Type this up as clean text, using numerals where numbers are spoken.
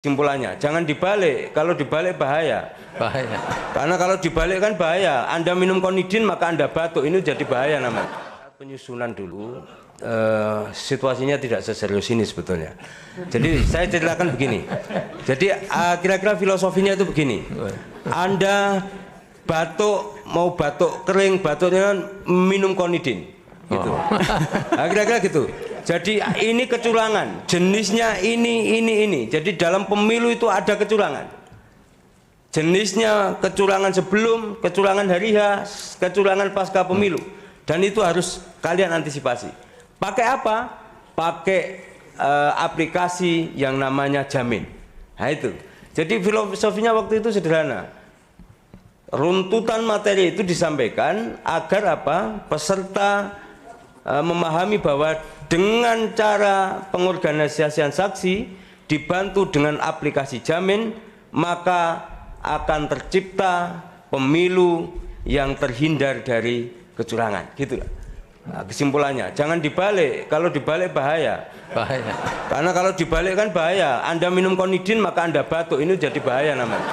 Kesimpulannya, jangan dibalik. Kalau dibalik bahaya. Bahaya. Karena kalau dibalik kan bahaya. Anda minum konidin maka Anda batuk. Ini jadi bahaya namanya. Penyusunan dulu, situasinya tidak seserius ini sebetulnya. Jadi saya ceritakan begini. Jadi kira-kira filosofinya itu begini. Anda batuk, mau batuk kering, batuknya kan minum konidin. Gitu. Nah, kira-kira gitu. Jadi ini kecurangan, jenisnya ini. Jadi dalam pemilu itu ada kecurangan. Jenisnya kecurangan sebelum, kecurangan hari H, kecurangan pasca pemilu. Dan itu harus kalian antisipasi. Pakai apa? Pakai aplikasi yang namanya Jamin. Nah itu. Jadi filosofinya waktu itu sederhana. Runtutan materi itu disampaikan agar apa? Peserta memahami bahwa dengan cara pengorganisasian saksi dibantu dengan aplikasi Jamin, maka akan tercipta pemilu yang terhindar dari kecurangan. Gitulah. Nah, kesimpulannya, jangan dibalik. Kalau dibalik bahaya. Bahaya. Karena kalau dibalik kan bahaya. Anda minum konidin maka Anda batuk. Ini jadi bahaya namanya.